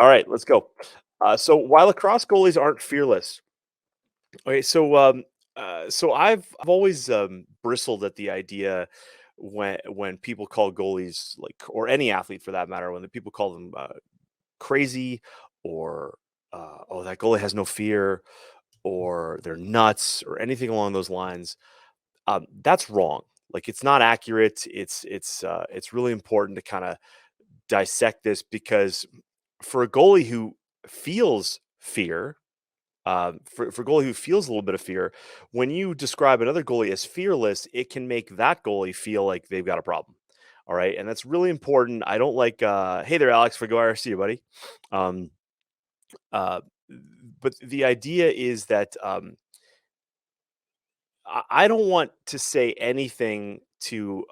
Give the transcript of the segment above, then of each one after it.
All right, let's go. So while lacrosse goalies aren't fearless, okay, so I've always bristled at the idea when people call goalies like, or any athlete for that matter, when the people call them crazy, or oh, that goalie has no fear, or they're nuts, or anything along those lines. That's wrong. Like, it's not accurate. It's really important to kind of dissect this, because for a goalie who feels fear, for a goalie who feels a little bit of fear, when you describe another goalie as fearless, it can make that goalie feel like they've got a problem. All right, and that's really important. I don't like, hey there, Alex, for go see you, buddy. Um, uh, but the idea is that I don't want to say anything to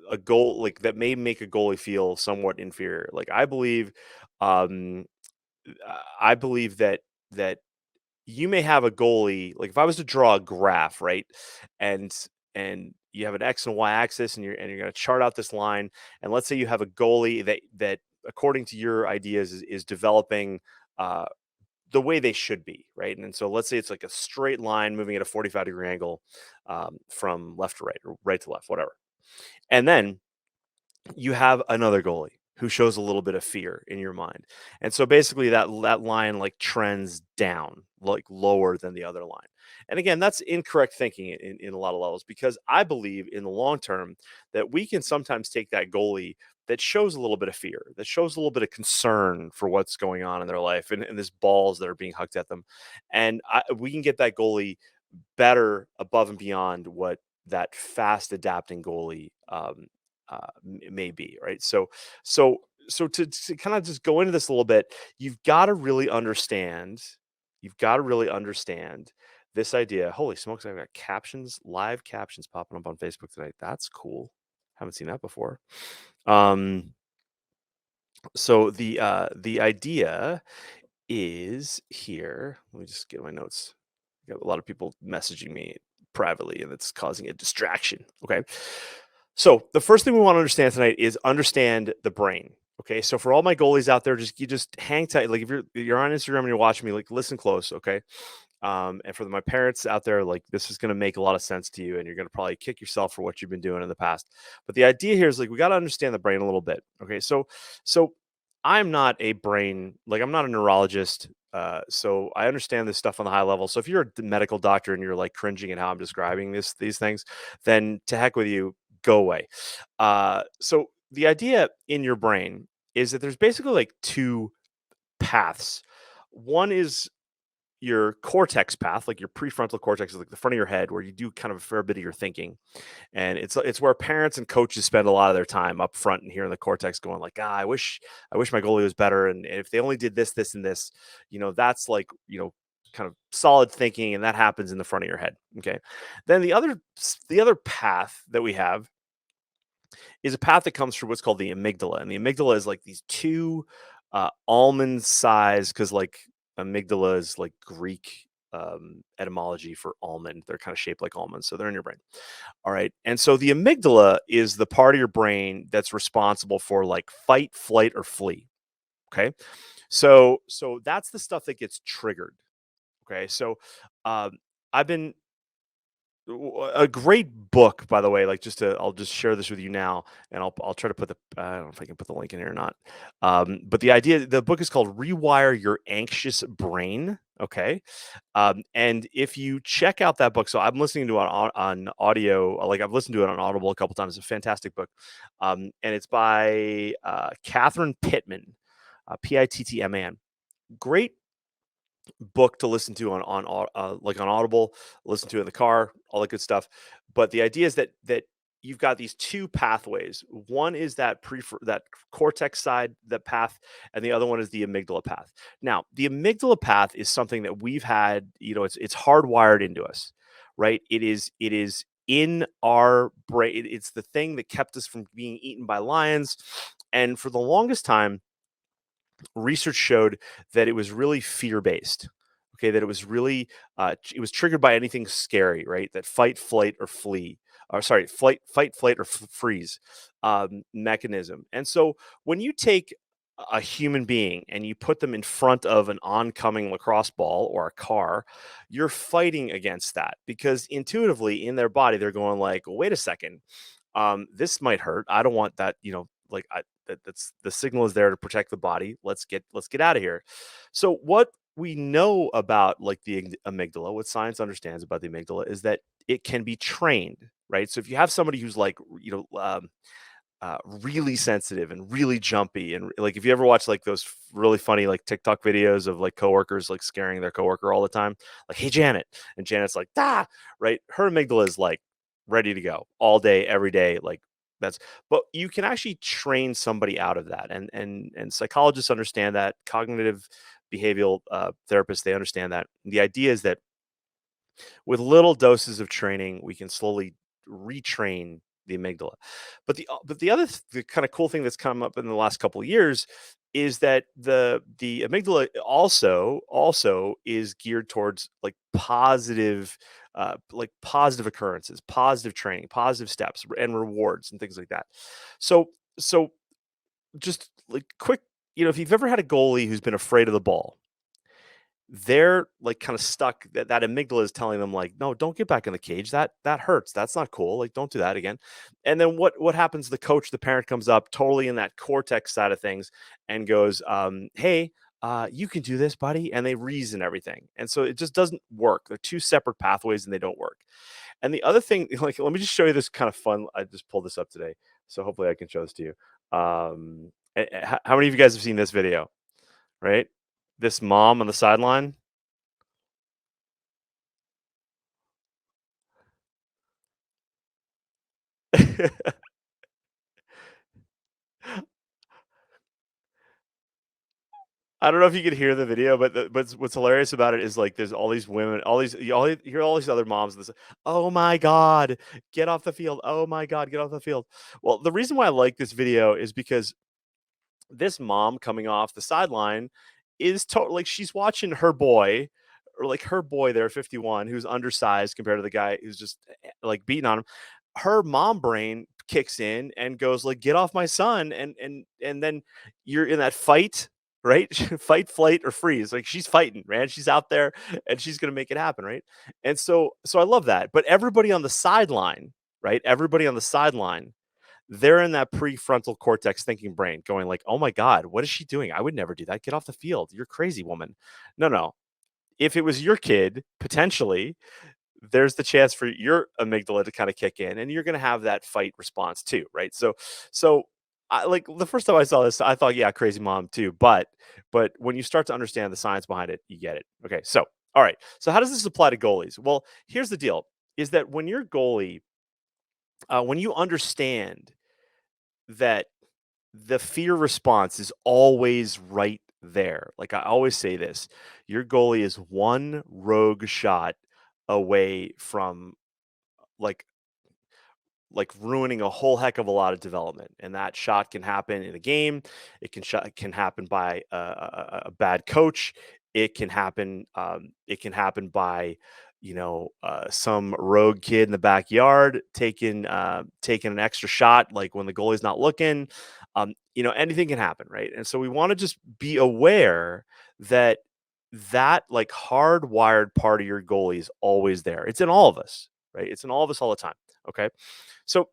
a goal like that may make a goalie feel somewhat inferior. Like, um, I believe that you may have a goalie, like if I was to draw a graph, right? And you have an X and Y axis, and you're going to chart out this line, and let's say you have a goalie that according to your ideas is developing uh the way they should be, right? And so let's say it's like a straight line moving at a 45-degree angle, from left to right, or right to left, whatever. And then you have another goalie who shows a little bit of fear in your mind. And so basically that line like trends down, like lower than the other line. And again, that's incorrect thinking in a lot of levels, because I believe in the long term that we can sometimes take that goalie that shows a little bit of fear, that shows a little bit of concern for what's going on in their life, and this balls that are being hucked at them. And we can get that goalie better above and beyond what that fast adapting goalie may be, right? So to kind of just go into this a little bit, you've got to really understand. You've got to really understand this idea. Holy smokes! I've got captions, live captions popping up on Facebook tonight. That's cool. Haven't seen that before. Um, so the idea is here. Let me just get my notes. I got a lot of people messaging me privately, and it's causing a distraction. Okay. So the first thing we want to understand tonight is understand the brain. Okay. So for all my goalies out there, just hang tight. Like, if you're on Instagram and you're watching me, like, listen close. Okay. And for my parents out there, like, this is going to make a lot of sense to you, and you're going to probably kick yourself for what you've been doing in the past. But the idea here is, like, we got to understand the brain a little bit. Okay. So I'm not a brain, like, I'm not a neurologist. So I understand this stuff on the high level. So if you're a medical doctor and you're like cringing at how I'm describing these things, then to heck with you, go away. So the idea in your brain is that there's basically like two paths. One is your cortex path, like your prefrontal cortex is like the front of your head, where you do kind of a fair bit of your thinking. And it's where parents and coaches spend a lot of their time up front and here in the cortex, going like, I wish my goalie was better, and if they only did this and this, that's like, kind of solid thinking, and that happens in the front of your head. Okay. Then the other path that we have is a path that comes through what's called the amygdala. And the amygdala is like these two almond size, because like amygdala is like Greek etymology for almond. They're kind of shaped like almonds, so they're in your brain. All right. And so the amygdala is the part of your brain that's responsible for like fight, flight, or flee. Okay. So that's the stuff that gets triggered. Okay. So um, I've been a great book, by the way, like, I'll just share this with you now, and I'll try to put I don't know if I can put the link in here or not. But the book is called Rewire Your Anxious Brain. Okay. And if you check out that book, so I'm listening to it on audio, like I've listened to it on Audible a couple times. It's a fantastic book. And it's by Catherine Pittman, Pittman. Great book to listen to on Audible, listen to it in the car, all that good stuff. But the idea is that you've got these two pathways. One is that cortex side, the path, and the other one is the amygdala path. Now, the amygdala path is something that we've had, it's hardwired into us, right? It is in our brain. It's the thing that kept us from being eaten by lions. And for the longest time, research showed that it was really fear based. Okay, that it was really it was triggered by anything scary, right? That fight, flight, or flee, or sorry, fight, flight, or freeze mechanism. And so when you take a human being and you put them in front of an oncoming lacrosse ball or a car, you're fighting against that because intuitively in their body they're going like, wait a second, this might hurt. I don't want that. That's the signal is there to protect the body. Let's get out of here. So what we know about like the amygdala, what science understands about the amygdala is that it can be trained, right? So if you have somebody who's like, really sensitive and really jumpy. And like, if you ever watch like those really funny like TikTok videos of like coworkers like scaring their coworker all the time, like, "Hey, Janet," and Janet's like, "Da," right? Her amygdala is like ready to go all day, every day. Like that's, but you can actually train somebody out of that, and psychologists understand that. Cognitive behavioral therapists, they understand that. The idea is that with little doses of training, we can slowly retrain the amygdala. But the other the kind of cool thing that's come up in the last couple of years is that the amygdala also is geared towards like positive occurrences, positive training, positive steps, and rewards and things like that. So just like quick, if you've ever had a goalie who's been afraid of the ball, they're like kind of stuck. That amygdala is telling them like, no, don't get back in the cage. That hurts. That's not cool. Like, don't do that again. And then what happens? The coach, the parent comes up totally in that cortex side of things and goes, hey, you can do this, buddy. And they reason everything. And so it just doesn't work. They're two separate pathways and they don't work. And the other thing, like, let me just show you this kind of fun. I just pulled this up today. So hopefully I can show this to you. How many of you guys have seen this video? Right? This mom on the sideline. I don't know if you could hear the video, but what's hilarious about it is like there's all these women, all these you hear all these other moms. This, oh my god, get off the field! Oh my god, get off the field! Well, the reason why I like this video is because this mom coming off the sideline is totally like she's watching her boy, or like her boy there, 51, who's undersized compared to the guy who's just like beating on him. Her mom brain kicks in and goes like, "Get off my son!" And then you're in that fight, right? Fight, flight, or freeze. Like she's fighting, man. She's out there and she's gonna make it happen, right? And so I love that. But everybody on the sideline, right? Everybody on the sideline, they're in that prefrontal cortex thinking brain going like, "Oh my god, what is she doing? I would never do that. Get off the field. You're crazy, woman." No, no. If it was your kid, potentially, there's the chance for your amygdala to kind of kick in and you're going to have that fight response too, right? So I like the first time I saw this, I thought, yeah, crazy mom too, but when you start to understand the science behind it, you get it. Okay. So, all right. So how does this apply to goalies? Well, here's the deal is that when you're goalie, when you understand that the fear response is always right there. Like I always say this, your goalie is one rogue shot away from like ruining a whole heck of a lot of development. And that shot can happen in a game. It can happen by a bad coach. It can happen by some rogue kid in the backyard taking an extra shot like when the goalie's not looking. Anything can happen, right? And so we want to just be aware that that like hardwired part of your goalie is always there. It's in all of us, right? It's in all of us all the time. Okay. So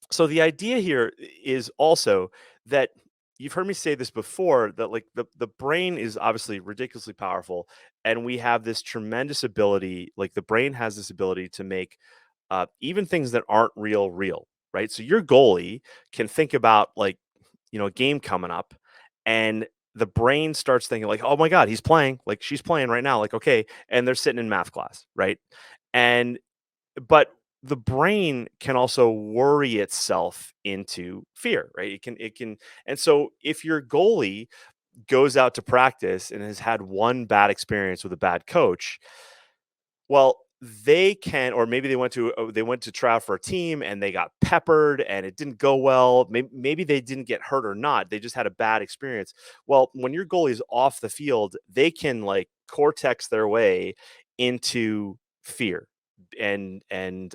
so the idea here is also that you've heard me say this before that like the brain is obviously ridiculously powerful and we have this tremendous ability, like the brain has this ability to make even things that aren't real, right? So your goalie can think about like, a game coming up and the brain starts thinking like, oh my god, he's playing, like she's playing right now, like okay, and they're sitting in math class, right? And but the brain can also worry itself into fear, right? It can and so if your goalie goes out to practice and has had one bad experience with a bad coach, well, they can, or maybe they went to try out for a team and they got peppered and it didn't go well. Maybe they didn't get hurt or not. They just had a bad experience. Well, when your goalie is off the field, they can like cortex their way into fear. and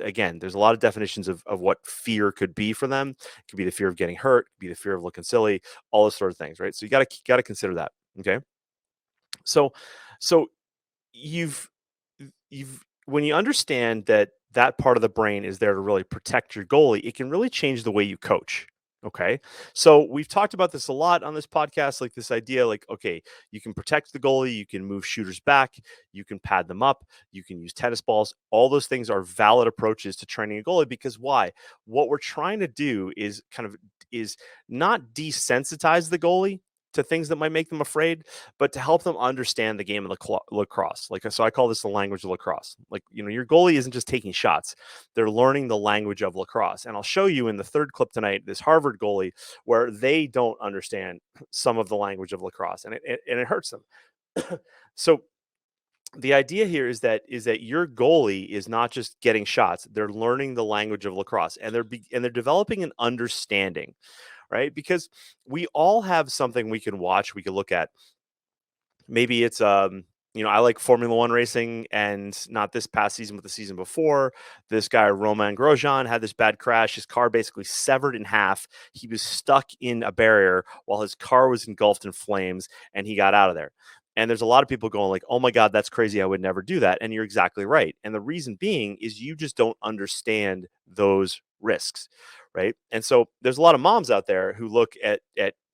again, there's a lot of definitions of what fear could be for them. It could be the fear of getting hurt, it could be the fear of looking silly, all those sort of things, right? So you gotta consider that. Okay. So so you've you've when you understand that that part of the brain is there to really protect your goalie, it can really change the way you coach. Okay. So we've talked about this a lot on this podcast, like this idea, like, okay, you can protect the goalie, you can move shooters back, you can pad them up, you can use tennis balls. All those things are valid approaches to training a goalie because why? What we're trying to do is not desensitize the goalie to things that might make them afraid, but to help them understand the game of lacrosse. Like, so I call this the language of lacrosse. Like, your goalie isn't just taking shots, they're learning the language of lacrosse. And I'll show you in the third clip tonight this Harvard goalie where they don't understand some of the language of lacrosse, and it hurts them. So the idea here is that your goalie is not just getting shots, they're learning the language of lacrosse, and they're developing an understanding, right? Because we all have something we can watch, we can look at. Maybe it's I like Formula One racing, and not this past season, but the season before. This guy Romain Grosjean had this bad crash. His car basically severed in half. He was stuck in a barrier while his car was engulfed in flames, and he got out of there. And there's a lot of people going like, "Oh my God, that's crazy! I would never do that." And you're exactly right. And the reason being is you just don't understand those risks, right? And so there's a lot of moms out there who look at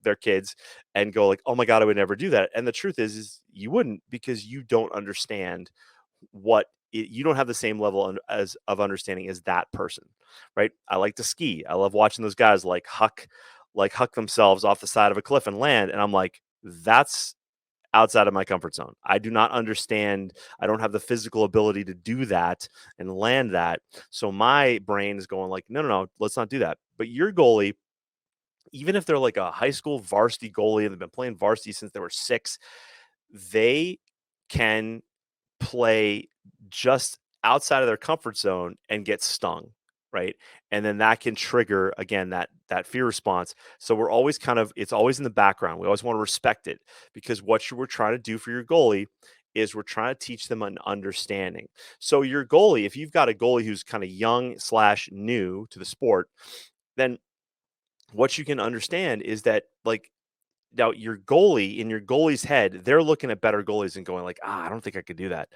their kids and go like, "Oh my God, I would never do that." And the truth is you wouldn't, because you don't understand you don't have the same level of understanding as that person, right? I like to ski. I love watching those guys like huck themselves off the side of a cliff and land. And I'm like, that's outside of my comfort zone. I do not understand. I don't have the physical ability to do that and land that. So my brain is going like, no, no, no, let's not do that. But your goalie, even if they're like a high school varsity goalie and they've been playing varsity since they were 6, they can play just outside of their comfort zone and get stung, right? And then that can trigger again that fear response. So we're always it's always in the background. We always want to respect it, because what we're trying to do for your goalie is we're trying to teach them an understanding. So your goalie, if you've got a goalie who's kind of young slash new to the sport, then what you can understand is that, like, now your goalie, in your goalie's head, they're looking at better goalies and going like, I don't think I could do that.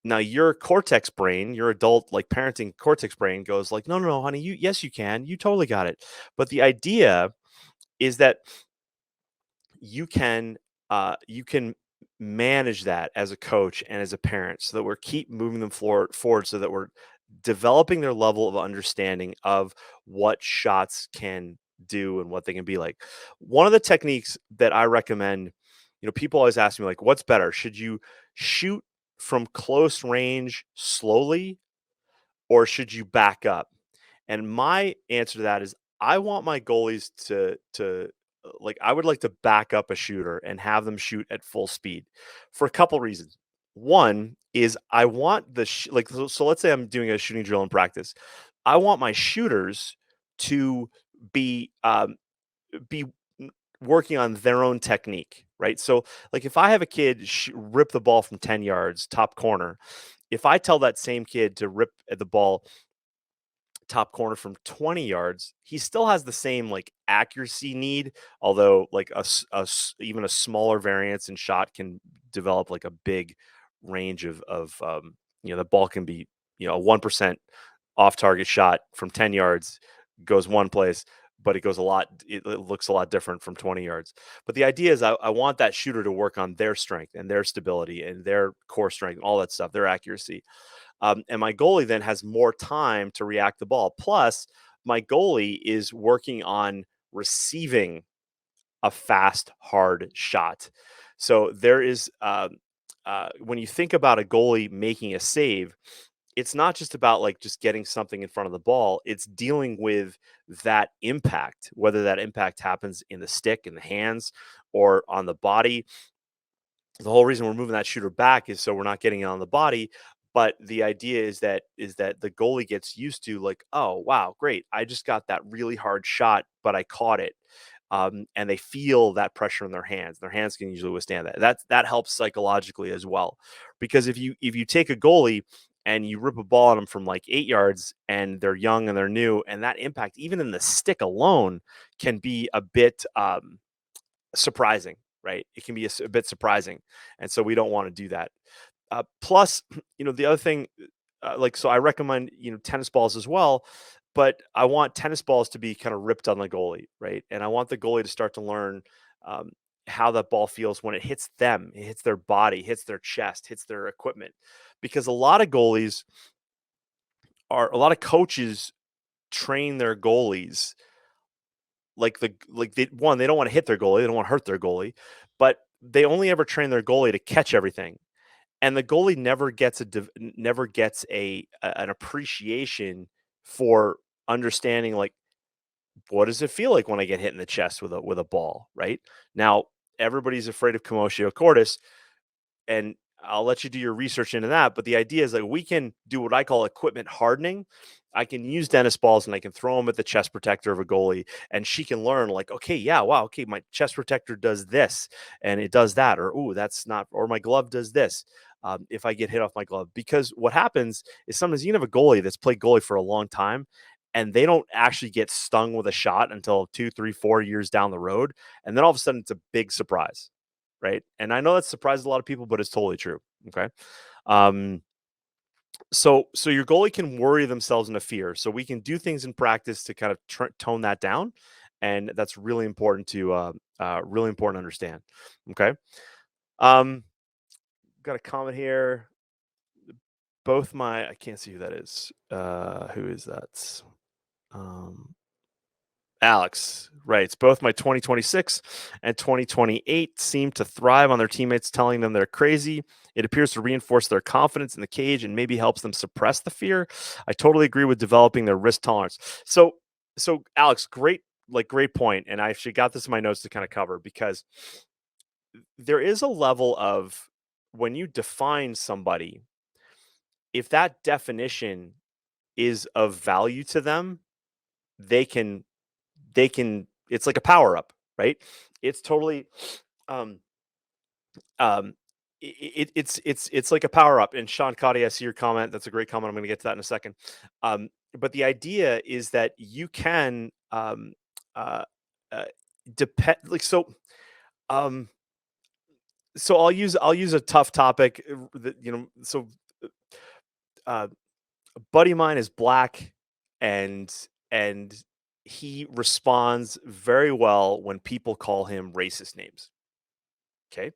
Now your cortex brain, your adult like parenting cortex brain goes like, no, no, no, honey, yes, you can, you totally got it. But the idea is that you can manage that as a coach and as a parent, so that we're keep moving them forward, so that we're developing their level of understanding of what shots can do and what they can be like. One of the techniques that I recommend, people always ask me like, what's better? Should you shoot from close range slowly, or should you back up? And my answer to that is, I want my goalies to I would like to back up a shooter and have them shoot at full speed for a couple reasons. One is I want so let's say I'm doing a shooting drill in practice. I want my shooters to be be working on their own technique, right? So like if I have a kid rip the ball from 10 yards top corner, if I tell that same kid to rip at the ball top corner from 20 yards, he still has the same like accuracy need, although like even a smaller variance in shot can develop like a big range of the ball can be, a 1% off target shot from 10 yards goes one place, but it looks a lot different from 20 yards. But the idea is I want that shooter to work on their strength and their stability and their core strength and all that stuff, their accuracy. And my goalie then has more time to react the ball. Plus, my goalie is working on receiving a fast, hard shot. So there is, when you think about a goalie making a save, it's not just about like just getting something in front of the ball. It's dealing with that impact, whether that impact happens in the stick, in the hands, or on the body. The whole reason we're moving that shooter back is so we're not getting it on the body. But the idea is that the goalie gets used to like, oh wow, great, I just got that really hard shot, but I caught it. And they feel that pressure in their hands. Their hands can usually withstand that. That helps psychologically as well, because if you take a goalie and you rip a ball on them from like 8 yards, and they're young and they're new, and that impact, even in the stick alone, can be a bit surprising, right? It can be a bit surprising, and so we don't want to do that. Plus, the other thing, so I recommend tennis balls as well, but I want tennis balls to be kind of ripped on the goalie, right? And I want the goalie to start to learn um, how that ball feels when it hits them, it hits their body, hits their chest, hits their equipment, because a lot of coaches train their goalies they don't want to hit their goalie, they don't want to hurt their goalie, but they only ever train their goalie to catch everything, and the goalie never gets an appreciation for understanding, like, what does it feel like when I get hit in the chest with a ball, right? Now, everybody's afraid of commotio cordis, and I'll let you do your research into that. But the idea is that we can do what I call equipment hardening. I can use tennis balls and I can throw them at the chest protector of a goalie, and she can learn, like, okay, yeah, wow, okay, my chest protector does this and it does that, or ooh, that's not, or my glove does this. If I get hit off my glove, because what happens is sometimes you can have a goalie that's played goalie for a long time, and they don't actually get stung with a shot until 2, 3, 4 years down the road, and then all of a sudden it's a big surprise, right? And I know that surprised a lot of people, but it's totally true. Okay. Um, so your goalie can worry themselves into fear. So we can do things in practice to kind of tone that down, and that's really important to understand. Okay. Um, got a comment here. I can't see who that is. Who is that? Um, Alex writes, both my 2026 and 2028 seem to thrive on their teammates telling them they're crazy. It appears to reinforce their confidence in the cage and maybe helps them suppress the fear. I totally agree with developing their risk tolerance. So Alex, great point. And I actually got this in my notes to kind of cover, because there is a level of, when you define somebody, if that definition is of value to them, they can it's like a power up, right? It's totally um um it's like a power up. And Sean Cotty, I see your comment. That's a great comment. I'm going to get to that in a second. But the idea is that you can uh uh depend like um so I'll use a tough topic, that uh a buddy of mine is black, and and he responds very well when people call him racist names. Okay.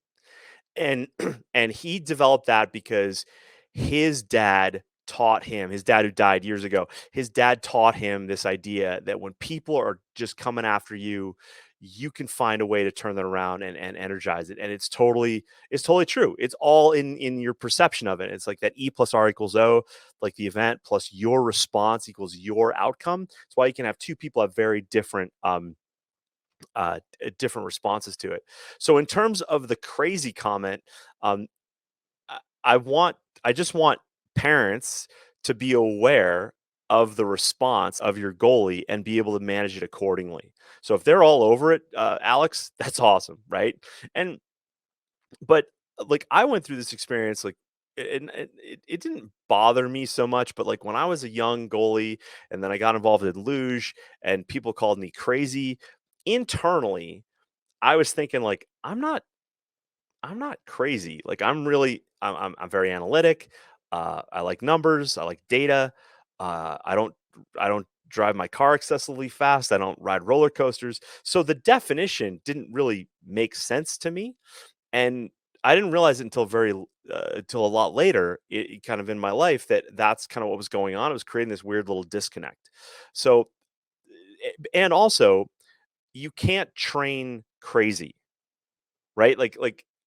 And and he developed that because his dad who died years ago, his dad taught him this idea that when people are just coming after you, you can find a way to turn that around and energize it. And it's totally true. It's all in your perception of it. It's like that E plus R equals O, like the event plus your response equals your outcome. That's why you can have two people have very different responses to it. So in terms of the crazy comment, um, I, I want I just want parents to be aware of the response of your goalie and be able to manage it accordingly. So if they're all over it, Alex, that's awesome, right? And but like, I went through this experience, like, it didn't bother me so much, but like when I was a young goalie and then I got involved in luge and people called me crazy, internally I was thinking, like, I'm not crazy. Like, I'm very analytic. I like numbers. I like data. Uh, I don't I don't drive my car excessively fast. I don't ride roller coasters. So the definition didn't really make sense to me, and I didn't realize it until a lot later, kind of in my life, that that's kind of what was going on. It was creating this weird little disconnect. So, and also, you can't train crazy, right?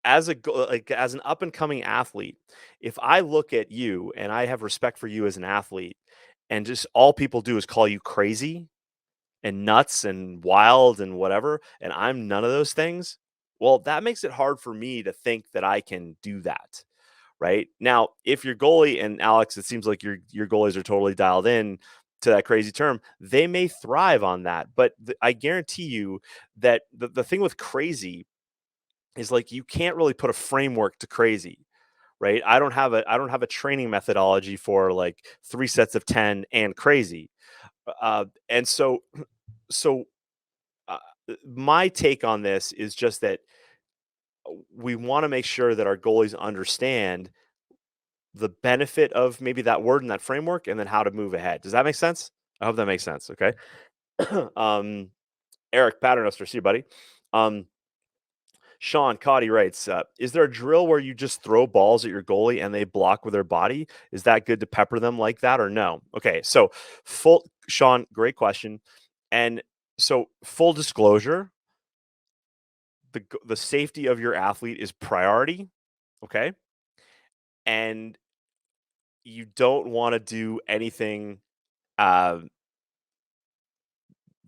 As an up and coming athlete, if I look at you and I have respect for you as an athlete, and just all people do is call you crazy and nuts and wild and whatever, and I'm none of those things, well, that makes it hard for me to think that I can do that. Right now, if your goalie, and Alex, it seems like your goalies are totally dialed in to that crazy term, they may thrive on that. But I guarantee you that the thing with crazy is, like, you can't really put a framework to crazy, right? I don't have a training methodology for like 3 sets of 10 and crazy. And so uh, my take on this is just that we want to make sure that our goalies understand the benefit of maybe that word and that framework and then how to move ahead. Does that make sense? I hope that makes sense. Okay. um, Eric Paternoster, see you, buddy. Um, Sean Cotty writes, is there a drill where you just throw balls at your goalie and they block with their body? Is that good to pepper them like that or no? Okay, so Sean, great question. And so full disclosure, the safety of your athlete is priority, okay? And you don't want to do anything uh,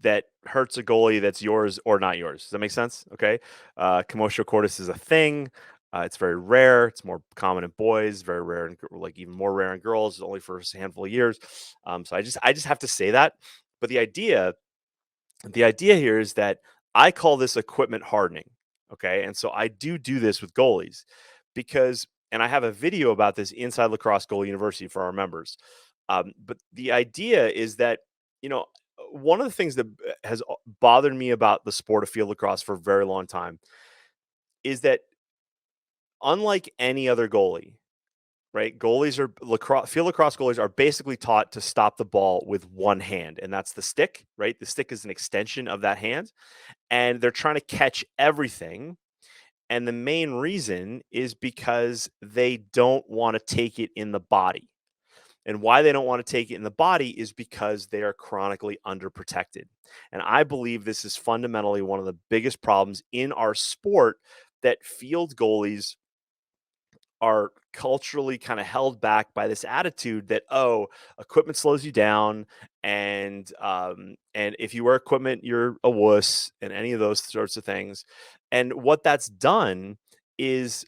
that hurts a goalie that's yours or not yours. Does that make sense? Okay. Commotio cordis is a thing. It's very rare. It's more common in boys, very rare, and like even more rare in girls, only for a handful of years. So I just have to say that. But the idea here is that I call this equipment hardening. Okay. And so I do this with goalies because, and I have a video about this inside Lacrosse Goalie University for our members. But the idea is that, you know, one of the things that has bothered me about the sport of field lacrosse for a very long time is that unlike any other goalie, right? Field lacrosse goalies are basically taught to stop the ball with one hand, and that's the stick, right? The stick is an extension of that hand, and they're trying to catch everything. And the main reason is because they don't want to take it in the body. And why they don't want to take it in the body is because they are chronically underprotected. And I believe this is fundamentally one of the biggest problems in our sport, that field goalies are culturally kind of held back by this attitude that, oh, equipment slows you down, and if you wear equipment you're a wuss, and any of those sorts of things. And what that's done is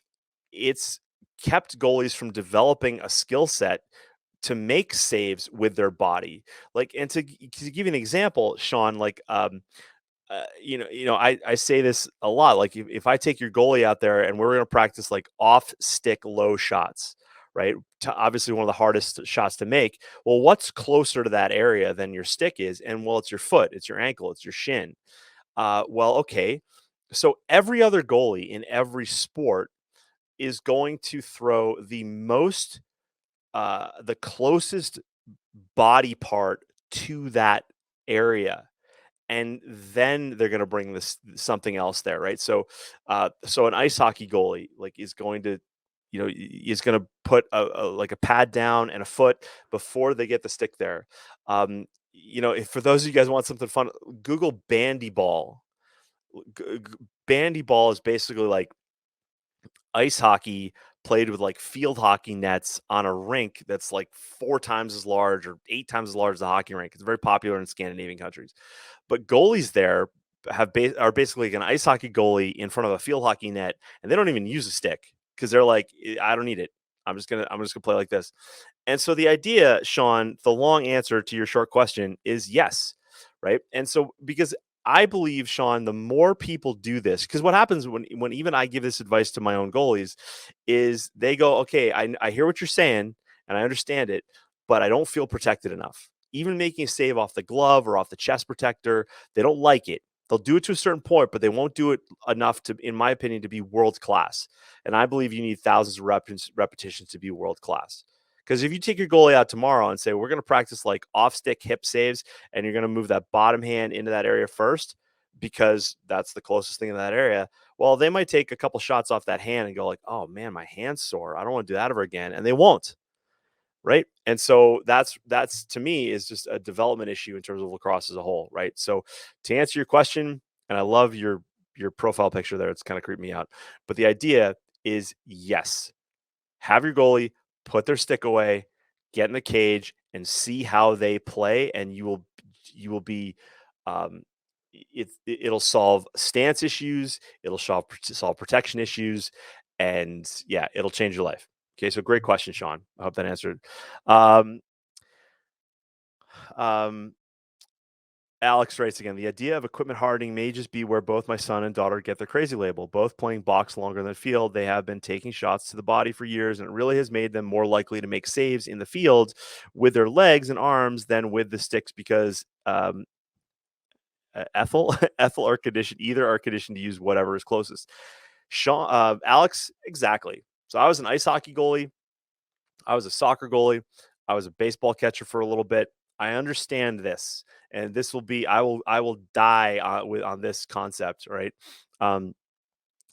it's kept goalies from developing a skill set to make saves with their body. Like, and to give you an example, Sean, like, I say this a lot. Like, if I take your goalie out there and we're going to practice like off stick low shots, right? Obviously, one of the hardest shots to make. Well, what's closer to that area than your stick is? And well, it's your foot, it's your ankle, it's your shin. Well, okay. So every other goalie in every sport is going to throw the closest body part to that area, and then they're going to bring this something else there, right? So an ice hockey goalie like is going to, is going to put like a pad down and a foot before they get the stick there. If for those of you guys want something fun, Google bandy ball. Bandy ball is basically like ice hockey played with like field hockey nets on a rink that's like 4 times as large or 8 times as large as a hockey rink. It's very popular in Scandinavian countries. But goalies there are basically like an ice hockey goalie in front of a field hockey net, and they don't even use a stick because they're like, I don't need it. I'm just gonna play like this. And so the idea, Sean, the long answer to your short question is yes, right? And so because I believe, Sean, the more people do this, because what happens when even I give this advice to my own goalies is they go, okay, I hear what you're saying and I understand it, but I don't feel protected enough. Even making a save off the glove or off the chest protector, they don't like it. They'll do it to a certain point, but they won't do it enough to, in my opinion, to be world class. And I believe you need thousands of repetitions to be world class. Because if you take your goalie out tomorrow and say, we're going to practice like off stick hip saves, and you're going to move that bottom hand into that area first, because that's the closest thing in that area, well, they might take a couple shots off that hand and go like, oh man, my hand's sore, I don't want to do that ever again. And they won't. Right. And so that's to me is just a development issue in terms of lacrosse as a whole. Right. So to answer your question, and I love your profile picture there, it's kind of creeped me out. But the idea is, yes, have your goalie put their stick away, get in the cage, and see how they play, and you will be, um, it'll solve stance issues, it'll solve protection issues, and yeah, it'll change your life. Okay, so great question, Sean. I hope that answered. Um, um, Alex writes again, the idea of equipment hardening may just be where both my son and daughter get their crazy label. Both playing box longer than field. They have been taking shots to the body for years, and it really has made them more likely to make saves in the field with their legs and arms than with the sticks because Ethel, Ethel are conditioned, either are conditioned to use whatever is closest. Sean, Alex, exactly. So I was an ice hockey goalie. I was a soccer goalie. I was a baseball catcher for a little bit. I understand this, and this will be. I will die on this concept, right? Um,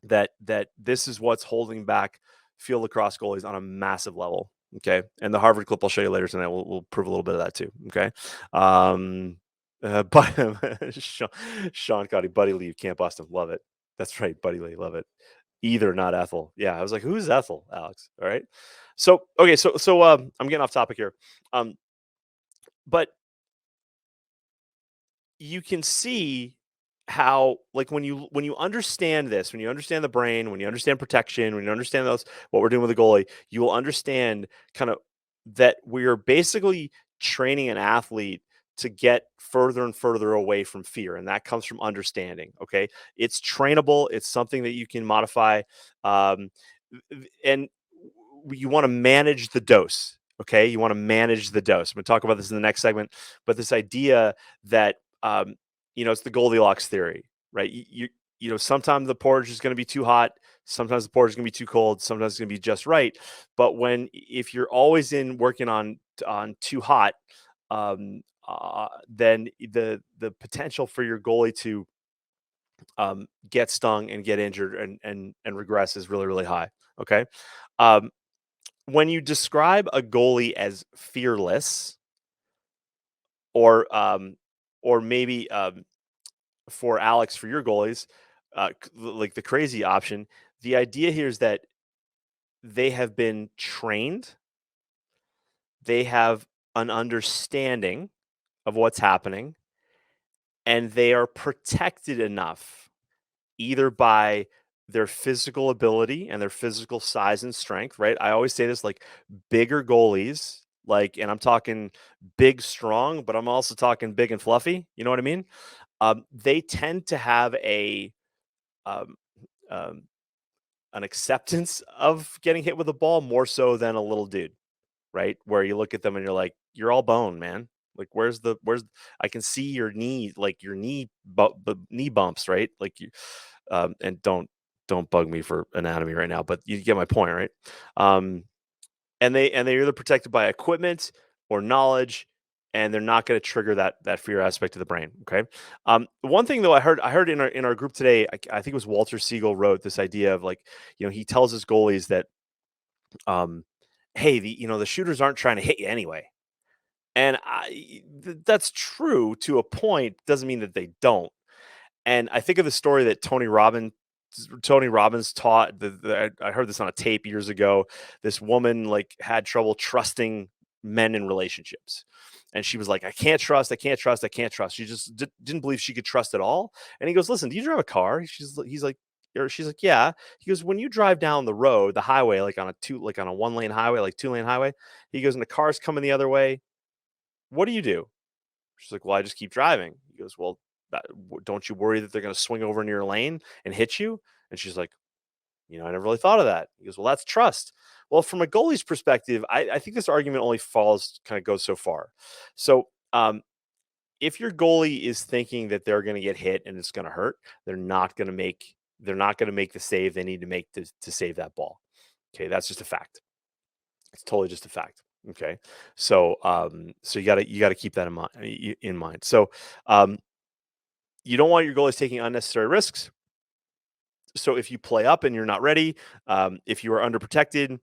that this is what's holding back field lacrosse goalies on a massive level. Okay, and the Harvard clip I'll show you later tonight will prove a little bit of that too. Okay, but Sean Cotty, Buddy Lee, can't bust him. Love it. That's right, Buddy Lee, love it. Either, not Ethel. Yeah, I was like, who's Ethel, Alex? All right. So okay, I'm getting off topic here. Um, but you can see how, like, when you understand this, when you understand the brain, when you understand protection, when you understand those what we're doing with the goalie, you will understand kind of that we're basically training an athlete to get further and further away from fear, and that comes from understanding. Okay, it's trainable. It's something that you can modify, um, and you want to manage the dose. Okay, you want to manage the dose. I'm going to talk about this in the next segment, but this idea that it's the Goldilocks theory, right? Sometimes the porridge is going to be too hot, sometimes the porridge is going to be too cold, sometimes it's going to be just right. But if you're always in working on too hot, then the potential for your goalie to get stung and get injured and regress is really really high. Okay, um, when you describe a goalie as fearless, or maybe for Alex, for your goalies, like the crazy option, the idea here is that they have been trained, they have an understanding of what's happening, and they are protected enough either by their physical ability and their physical size and strength, right? I always say this, like, bigger goalies, like, and I'm talking big, strong, but I'm also talking big and fluffy. You know what I mean? They tend to have um, um, an acceptance of getting hit with a ball more so than a little dude, right? Where you look at them and you're like, you're all bone, man. Like, where's I can see your knee, like your knee bumps, right? Like you, and don't bug me for anatomy right now, but you get my point, right? Um, and they're either protected by equipment or knowledge, and they're not going to trigger that fear aspect of the brain. Okay. One thing though, I heard in our group today, I think it was Walter Siegel wrote this idea of, like, he tells his goalies that, um, hey, the shooters aren't trying to hit you anyway. And that's true to a point. Doesn't mean that they don't. And I think of the story that Tony Robbins taught. I heard this on a tape years ago. This woman, like, had trouble trusting men in relationships, and she was like, "I can't trust. I can't trust. I can't trust." She just didn't believe she could trust at all. And he goes, "Listen, do you drive a car?" He's like, or she's like, "Yeah." He goes, "When you drive down the road, the highway, like on a 1 lane highway, like 2 lane highway," he goes, "and the car's coming the other way, what do you do?" She's like, "Well, I just keep driving." He goes, "Well, don't you worry that they're going to swing over in your lane and hit you?" And she's like, "I never really thought of that." He goes, "Well, that's trust." Well, from a goalie's perspective, I think this argument only kind of goes so far. So, if your goalie is thinking that they're going to get hit and it's going to hurt, they're not going to make the save they need to make to save that ball. Okay, that's just a fact. It's totally just a fact. Okay, so you gotta keep that in mind. So, um, you don't want your goalies taking unnecessary risks. So if you play up and you're not ready, if you are underprotected,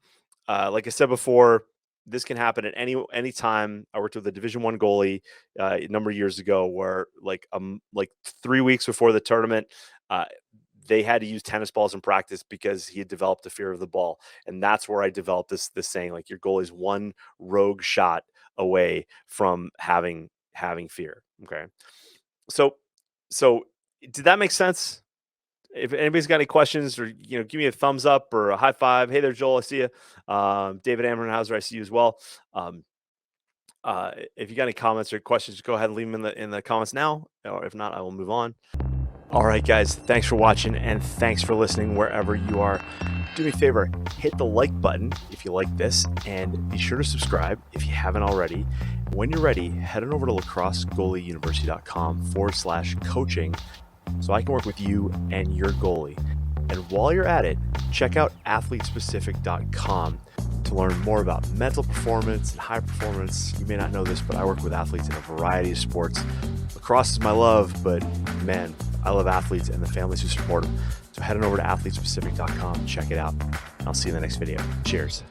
like I said before, this can happen at any time. I worked with a Division 1 goalie a number of years ago, where, like 3 weeks before the tournament, uh, they had to use tennis balls in practice because he had developed a fear of the ball, and that's where I developed this saying, like, your goal is one rogue shot away from having fear. Okay, so so did that make sense? If anybody's got any questions, or give me a thumbs up or a high five. Hey there, Joel, I see you. David Amrenhauser, I see you as well. Um, If you got any comments or questions, go ahead and leave them in the comments now, or if not, I will move on. All right, guys, thanks for watching and thanks for listening wherever you are. Do me a favor, hit the like button if you like this, and be sure to subscribe if you haven't already. When you're ready, head on over to lacrossegoalieuniversity.com/coaching so I can work with you and your goalie. And while you're at it, check out athletespecific.com to learn more about mental performance and high performance. You may not know this, but I work with athletes in a variety of sports. Lacrosse is my love, but man, I love athletes and the families who support them. So head on over to athletespecific.com, check it out. I'll see you in the next video. Cheers.